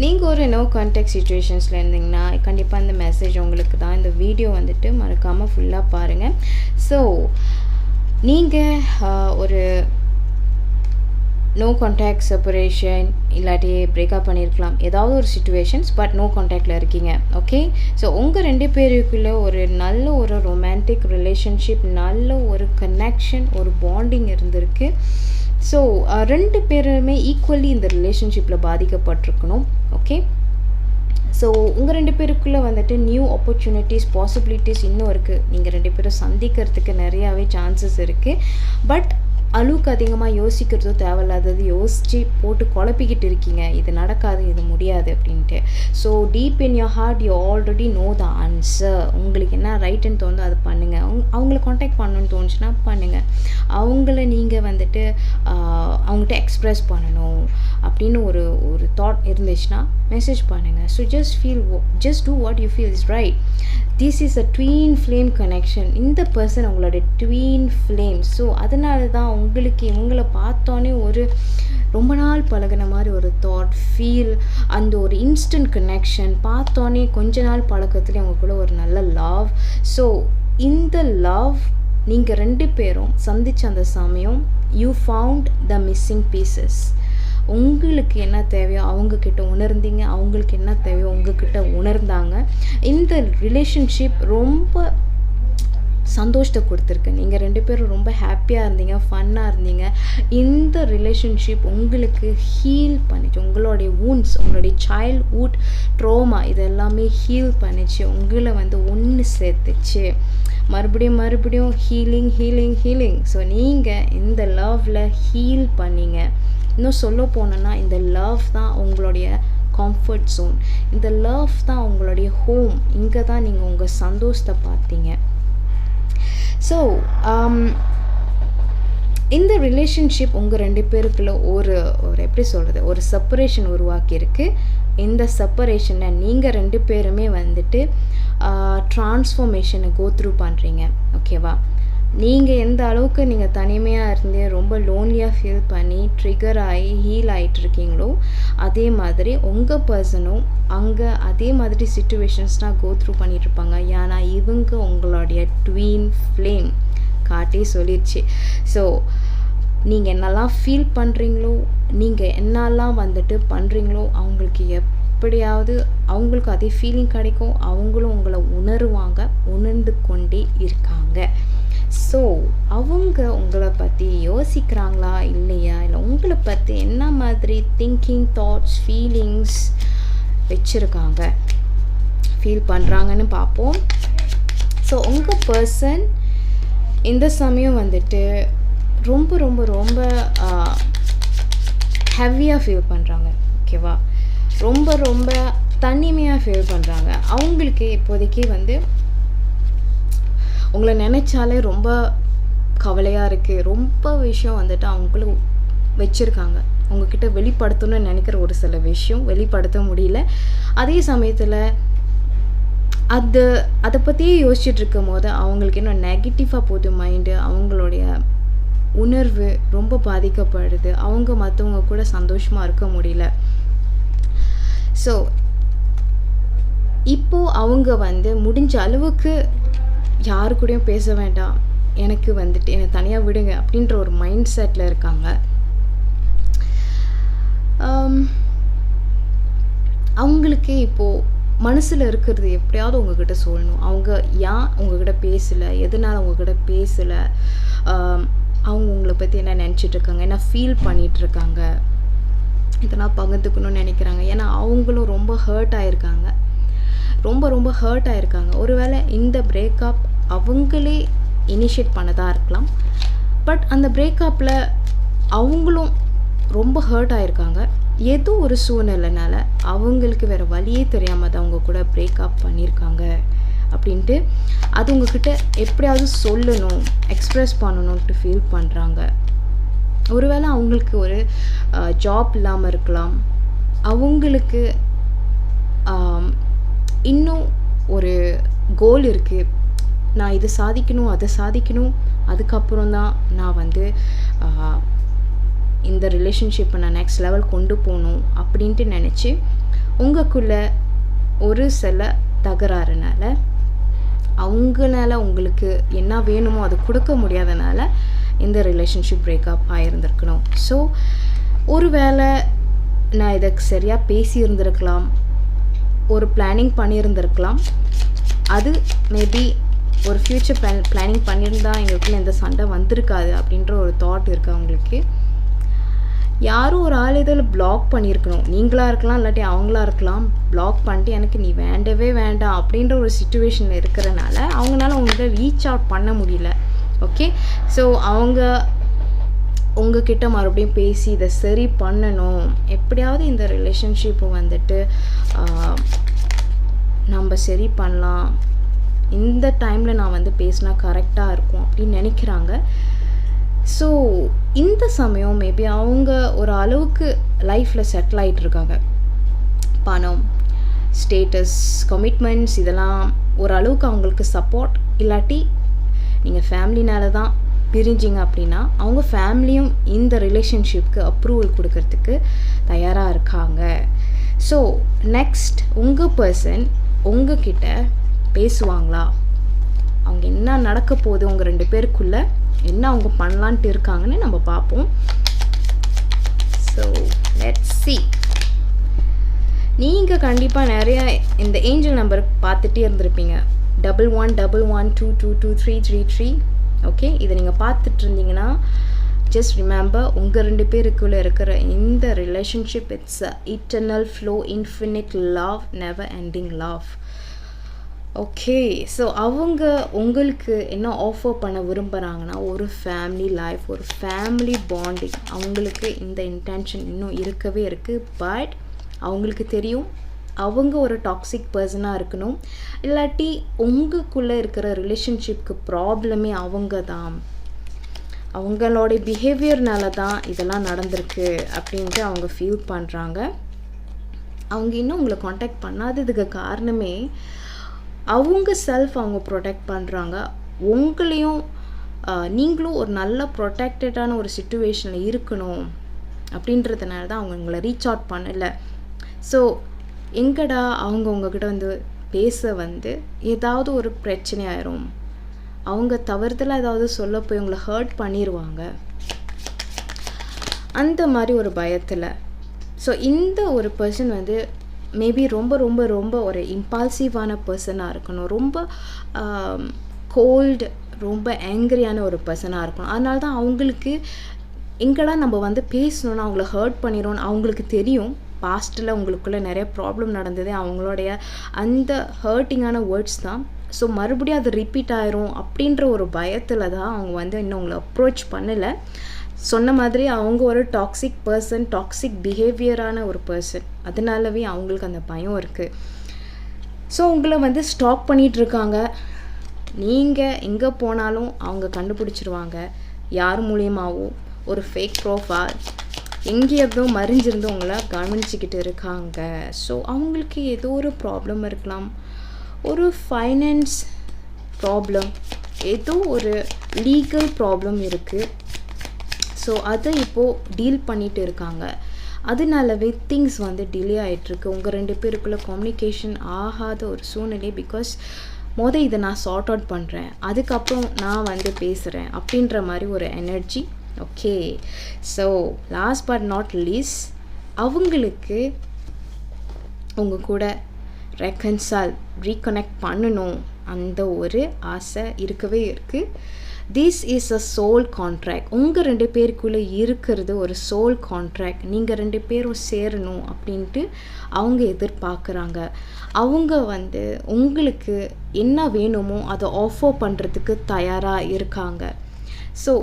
நீங்கள் ஒரு no contact சிச்சுவேஷன்ஸில் இருந்தீங்கன்னா கண்டிப்பாக இந்த மெசேஜ் உங்களுக்கு தான். இந்த வீடியோ வந்துட்டு மறக்காமல் ஃபுல்லாக பாருங்கள். ஸோ நீங்கள் ஒரு நோ கான்டாக்ட் செப்பரேஷன் இல்லாட்டி பிரேக்கப் பண்ணியிருக்கலாம், ஏதாவது ஒரு சிச்சுவேஷன்ஸ், பட் நோ கான்டாக்டில் இருக்கீங்க. ஓகே, ஸோ உங்கள் 2 பேருக்குள்ளே ஒரு நல்ல ஒரு ரொமான்டிக் ரிலேஷன்ஷிப், நல்ல ஒரு கனெக்ஷன், ஒரு பாண்டிங் இருந்திருக்கு. ஸோ 2 பேருமே ஈக்குவலி இந்த ரிலேஷன்ஷிப்பில் பாதிக்கப்பட்டிருக்கணும். ஓகே, ஸோ உங்கள் 2 பேருக்குள்ளே வந்துட்டு நியூ ஆப்பர்ச்சுனிட்டிஸ், பாசிபிலிட்டிஸ் இன்னும் இருக்குது. நீங்கள் 2 பேரும் சந்திக்கிறதுக்கு நிறையாவே சான்சஸ் இருக்குது. பட் அளவுக்கு அதிகமாக யோசிக்கிறதோ தேவையில்லாதது யோசித்து போட்டு குழப்பிக்கிட்டு இருக்கீங்க. இது நடக்காது, இது முடியாது அப்படின்ட்டு. So deep in your heart you already know the answer. உங்களுக்கு என்ன ரைட்டுன்னு தோணுதோ அது பண்ணுங்கள். அவங்கள காண்டாக்ட் பண்ணணுன்னு தோணுச்சுன்னா பண்ணுங்கள். அவங்கள நீங்கள் வந்துட்டு அவங்ககிட்ட எக்ஸ்ப்ரெஸ் பண்ணணும் அப்படின்னு ஒரு தாட் இருந்துச்சுன்னா மெசேஜ் பண்ணுங்கள். So just do what you feel is right. This is a twin flame connection. இந்த பர்சன் உங்களோட ட்வீன் ஃப்ளேம். ஸோ அதனால தான் உங்களுக்கு இவங்களை பார்த்தோன்னே ஒரு ரொம்ப நாள் பழகின மாதிரி ஒரு தாட், ஃபீல், அந்த ஒரு இன்ஸ்டன்ட் கனெக்ஷன், பார்த்தோன்னே கொஞ்ச நாள் பழக்கத்துலேயே அவங்களுக்குள்ள ஒரு நல்ல லவ். ஸோ இந்த லவ் நீங்கள் 2 பேரும் சந்தித்த அந்த சமயம் you found the missing pieces. உங்களுக்கு என்ன தேவையோ அவங்கக்கிட்ட உணர்ந்தீங்க, அவங்களுக்கு என்ன தேவையோ உங்ககிட்ட உணர்ந்தாங்க. இந்த ரிலேஷன்ஷிப் ரொம்ப சந்தோஷத்தை கொடுத்துருக்கு. நீங்கள் 2 பேரும் ரொம்ப ஹாப்பியாக இருந்தீங்க, ஃபன்னாக இருந்தீங்க. இந்த ரிலேஷன்ஷிப் உங்களுக்கு ஹீல் பண்ணிச்சு. உங்களுடைய வூண்ட்ஸ், உங்களுடைய சைல்ட்ஹுட் ட்ரோமா இதெல்லாமே ஹீல் பண்ணிச்சு. உங்களை ஒன்று சேர்த்துச்சு. மறுபடியும் ஹீலிங். ஸோ நீங்கள் இந்த லவ்வில் ஹீல் பண்ணீங்க. இன்னும் சொல்ல போனோன்னா இந்த லவ் தான் உங்களுடைய கம்ஃபர்ட் ஜோன். இந்த லவ் தான் உங்களுடைய ஹோம். இங்கே தான் நீங்கள் உங்கள் சந்தோஷத்தை பார்த்தீங்க. ஸோ இந்த ரிலேஷன்ஷிப் உங்கள் 2 பேருக்குள்ள ஒரு எப்படி சொல்கிறது, ஒரு செப்பரேஷன் உருவாக்கியிருக்கு. இந்த செப்பரேஷனை நீங்கள் 2 பேருமே ட்ரான்ஸ்ஃபர்மேஷனை கோ த்ரூ பண்ணுறீங்க. ஓகேவா? நீங்கள் எந்த அளவுக்கு நீங்கள் தனிமையாக இருந்து ரொம்ப லோன்லியாக ஃபீல் பண்ணி ட்ரிகர் ஆகி ஹீல் ஆகிட்டுருக்கீங்களோ அதே மாதிரி உங்கள் பர்சனும் அங்கே அதே மாதிரி சிச்சுவேஷன்ஸ்னால் கோ த்ரூ பண்ணிகிட்ருப்பாங்க. ஏன்னா இவங்க உங்களுடைய ட்வீன் ஃப்ளேம் காட்டி சொல்லிடுச்சு. ஸோ நீங்கள் என்னெல்லாம் ஃபீல் பண்ணுறீங்களோ, நீங்கள் என்னெல்லாம் பண்ணுறீங்களோ அவங்களுக்கு எப்படியாவது அவங்களுக்கு அதே ஃபீலிங் கிடைக்கும். அவங்களும் உங்களை உணர்ந்து கொண்டே இருக்காங்க. ஸோ அவங்க உங்களை பற்றி யோசிக்கிறாங்களா இல்லையா, இல்லை உங்களை பற்றி என்ன மாதிரி திங்கிங், தாட்ஸ், ஃபீலிங்ஸ் வச்சுருக்காங்க, ஃபீல் பண்ணுறாங்கன்னு பார்ப்போம். ஸோ உங்கள் பர்சன் இந்த சமயம் ரொம்ப ரொம்ப ரொம்ப ஹெவியாக ஃபீல் பண்ணுறாங்க. ஓகேவா? ரொம்ப ரொம்ப தனிமையாக ஃபீல் பண்ணுறாங்க. அவங்களுக்கு இப்போதைக்கு உங்களை நினச்சாலே ரொம்ப கவலையாக இருக்குது. ரொம்ப விஷயம் அவங்களும் வச்சுருக்காங்க. உங்ககிட்ட வெளிப்படுத்தணும்னு நினைக்கிற ஒரு சில விஷயம் வெளிப்படுத்த முடியல. அதே சமயத்தில் அதை பற்றியே யோசிச்சுட்டு இருக்கும் போது அவங்களுக்கு இன்னும் நெகட்டிவாக போகுது மைண்டு. அவங்களுடைய உணர்வு ரொம்ப பாதிக்கப்படுது. அவங்க மற்றவங்க கூட சந்தோஷமாக இருக்க முடியல. ஸோ இப்போது அவங்க முடிஞ்ச அளவுக்கு யாரு கூடயும் பேச வேண்டாம், எனக்கு என்னை தனியாக விடுங்க அப்படின்ற ஒரு மைண்ட் செட்டில் இருக்காங்க. அவங்களுக்கு இப்போது மனசில் இருக்கிறது எப்படியாவது உங்ககிட்ட சொல்லணும். அவங்க ஏன் உங்ககிட்ட பேசலை, எதனால் உங்ககிட்ட பேசலை, அவங்க உங்களை பற்றி என்ன நினச்சிட்ருக்காங்க, என்ன ஃபீல் பண்ணிகிட்ருக்காங்க, இதெல்லாம் பகிர்ந்துக்கணும்னு நினைக்கிறாங்க. ஏன்னா அவங்களும் ரொம்ப ஹர்ட் ஆகிருக்காங்க. ரொம்ப ஹர்ட் ஆகிருக்காங்க. ஒருவேளை இந்த பிரேக்கப் அவங்களே இனிஷியேட் பண்ணதாக இருக்கலாம். பட் அந்த பிரேக்கப்பில் அவங்களும் ரொம்ப ஹர்ட் ஆகிருக்காங்க. ஏதோ ஒரு சூழ்நிலைனால அவங்களுக்கு வேறு வழியே தெரியாமல் தான் அவங்க கூட பிரேக்கப் பண்ணியிருக்காங்க அப்படின்ட்டு அது உங்ககிட்ட எப்படியாவது சொல்லணும், எக்ஸ்ப்ரெஸ் பண்ணணுன்ட்டு ஃபீல் பண்ணுறாங்க. ஒருவேளை அவங்களுக்கு ஒரு ஜாப் இல்லாமல் இருக்கலாம். அவங்களுக்கு இன்னும் ஒரு கோல் இருக்குது. நான் இது சாதிக்கணும், அதை சாதிக்கணும், அதுக்கப்புறம் தான் நான் இந்த ரிலேஷன்ஷிப்பை நான் நெக்ஸ்ட் லெவல் கொண்டு போகணும் அப்படின்ட்டு நினச்சி உங்களுக்குள்ள ஒரு சில தகராறுனால அவங்களால உங்களுக்கு என்ன வேணுமோ அது கொடுக்க முடியாதனால இந்த ரிலேஷன்ஷிப் பிரேக்கப் ஆகியிருந்திருக்கணும். ஸோ ஒரு வேளை நான் இதை சரியாக பேசியிருந்திருக்கலாம், ஒரு பிளானிங் பண்ணியிருந்திருக்கலாம். அது மேபி ஒரு ஃப்யூச்சர் பிளானிங் பண்ணியிருந்தால் எங்களுக்குள்ள எந்த சண்டை வந்திருக்காது அப்படின்ற ஒரு தாட் இருக்குது அவங்களுக்கு. யாரும் ஒரு ஆள் இதில் பிளாக் பண்ணியிருக்கணும். நீங்களாக இருக்கலாம், இல்லாட்டி அவங்களா இருக்கலாம். பிளாக் பண்ணிட்டு எனக்கு நீ வேண்டவே வேண்டாம் அப்படின்ற ஒரு சிச்சுவேஷனில் இருக்கிறனால அவங்களால உங்கள்கிட்ட ரீச் அவுட் பண்ண முடியல. ஓகே, ஸோ அவங்க உங்ககிட்ட மறுபடியும் பேசி இதை சரி பண்ணணும், எப்படியாவது இந்த ரிலேஷன்ஷிப்பை வந்துட்டு நம்ம சரி பண்ணலாம், இந்த டைமில் நான் வந்து பேசினா கரெக்டாக இருக்கும் அப்படின்னு நினைக்கிறாங்க. ஸோ இந்த சமயம் மேபி அவங்க ஒரு அளவுக்கு லைஃப்பில் செட்டில் ஆகிட்டுருக்காங்க. பணம், ஸ்டேட்டஸ், கமிட்மெண்ட்ஸ் இதெல்லாம் ஓரளவுக்கு அவங்களுக்கு சப்போர்ட். இல்லாட்டி நீங்கள் ஃபேமிலினால தான் பிரிஞ்சிங்க அப்படின்னா அவங்க ஃபேமிலியும் இந்த ரிலேஷன்ஷிப்க்கு அப்ரூவல் கொடுக்கறதுக்கு தயாராக இருக்காங்க. ஸோ நெக்ஸ்ட் உங்கள் பர்சன் உங்ககிட்ட பேசுவாங்களா? அவங்க என்ன நடக்க போகுது, உங்கள் 2 பேருக்குள்ளே என்ன அவங்க பண்ணலான்ட்டு இருக்காங்கன்னு நம்ம பார்ப்போம். So let's see. நீங்கள் கண்டிப்பாக நிறைய இந்த ஏஞ்சல் நம்பர் பார்த்துட்டே இருந்திருப்பீங்க. 1111222333. ஓகே, இதை நீங்கள் பார்த்துட்டு இருந்தீங்கன்னா ஜஸ்ட் ரிமெம்பர், உங்கள் 2 பேருக்குள்ளே இருக்கிற இந்த relationship it's a eternal flow, infinite love, never ending love. Okay, so அவங்க உங்களுக்கு என்ன ஆஃபர் பண்ண விரும்புகிறாங்கன்னா ஒரு ஃபேமிலி லைஃப், ஒரு ஃபேமிலி பாண்டிங். அவங்களுக்கு இந்த இன்டென்ஷன் இன்னும் இருக்கவே இருக்குது. பட் அவங்களுக்கு தெரியும் அவங்க ஒரு டாக்ஸிக் பர்சனாக இருக்கணும், இல்லாட்டி உங்களுக்குள்ளே இருக்கிற ரிலேஷன்ஷிப்க்கு ப்ராப்ளமே அவங்க தான், அவங்களோட பிஹேவியர்னால தான் இதெல்லாம் நடந்திருக்கு அப்படின்ட்டு அவங்க ஃபீல் பண்ணுறாங்க. அவங்க இன்னும் உங்களை காண்டாக்ட் பண்ணாததுக்கு காரணமே அவங்க செல்ஃப் அவங்க ப்ரொடெக்ட் பண்ணுறாங்க. உங்களையும் நீங்களும் ஒரு நல்ல ப்ரொடெக்டடான ஒரு சிச்சுவேஷனில் இருக்கணும் அப்படின்றதுனால தான் அவங்க உங்களை ரீச் அவுட் பண்ணலை. ஸோ எங்கடா அவங்க உங்ககிட்ட வந்து பேச வந்து ஏதாவது ஒரு பிரச்சனை ஆயிரும், அவங்க தவறுதலாக ஏதாவது சொல்ல போய் உங்களை ஹர்ட் பண்ணிடுவாங்க, அந்த மாதிரி ஒரு பயத்தில். ஸோ இந்த ஒரு பர்சன் வந்து மேபி ரொம்ப ரொம்ப ரொம்ப ஒரு இம்பல்சிவான பர்சனாக இருக்கணும், ரொம்ப கோல்டு, ரொம்ப ஆங்கிரியான ஒரு பர்சனாக இருக்கணும். அதனால தான் அவங்களுக்கு எங்கடா நம்ம வந்து பேசணுன்னா அவங்கள ஹர்ட் பண்ணிடும்னு அவங்களுக்கு தெரியும். பாஸ்ட்டில் உங்களுக்குள்ளே நிறைய ப்ராப்ளம் நடந்தது அவங்களுடைய அந்த ஹர்ட்டிங்கான வேர்ட்ஸ் தான். ஸோ மறுபடியும் அது ரிப்பீட் ஆயிரும் அப்படின்ற ஒரு பயத்தில் தான் அவங்க வந்து இன்னும் உங்களை அப்ரோச் பண்ணலை. சொன்ன மாதிரி அவங்க ஒரு டாக்ஸிக் பர்சன், டாக்ஸிக் பிஹேவியரான ஒரு பர்சன், அதனாலவே அவங்களுக்கு அந்த பயம் இருக்குது. ஸோ உங்களை வந்து ஸ்டாக் பண்ணிகிட்ருக்காங்க. நீங்கள் எங்கே போனாலும் அவங்க கண்டுபிடிச்சிருவாங்க. யார் மூலியமாகவும் ஒரு ஃபேக் ப்ரோஃபைல் எங்கேயோ மறைஞ்சிருந்து உங்களை கவனிச்சிக்கிட்டு இருக்காங்க. ஸோ அவங்களுக்கு ஏதோ ஒரு ப்ராப்ளம் இருக்கலாம், ஒரு ஃபைனான்ஸ் ப்ராப்ளம், ஏதோ ஒரு லீகல் ப்ராப்ளம் இருக்குது. ஸோ அதை இப்போது டீல் பண்ணிகிட்டு இருக்காங்க. அதனாலவே திங்ஸ் வந்து டிலே ஆகிட்டுருக்கு. உங்கள் 2 பேருக்குள்ளே கம்யூனிகேஷன் ஆகாத ஒரு சூழ்நிலை. பிகாஸ் இதை நான் சார்ட் அவுட் பண்ணுறேன், அதுக்கப்புறம் நான் வந்து பேசுகிறேன் அப்படின்ற மாதிரி ஒரு energy. Okay, so last but not least, அவங்களுக்கு உங்கள் கூட ரீகனெக்ட் பண்ணணும் அந்த ஒரு ஆசை இருக்கவே இருக்குது. This is a soul contract. உங்கள் 2 பேருக்குள்ளே இருக்கிறது ஒரு சோல் கான்ட்ராக்ட். நீங்கள் 2 பேரும் சேரணும் அப்படின்ட்டு அவங்க எதிர்பார்க்குறாங்க. அவங்க வந்து உங்களுக்கு என்ன வேணுமோ அதை ஆஃபர் பண்ணுறதுக்கு தயாராக இருக்காங்க. ஸோ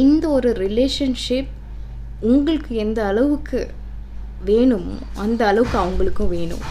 இந்த ஒரு ரிலேஷன்ஷிப் உங்களுக்கு எந்த அளவுக்கு வேணுமோ அந்த அளவுக்கு அவங்களுக்கும் வேணும்.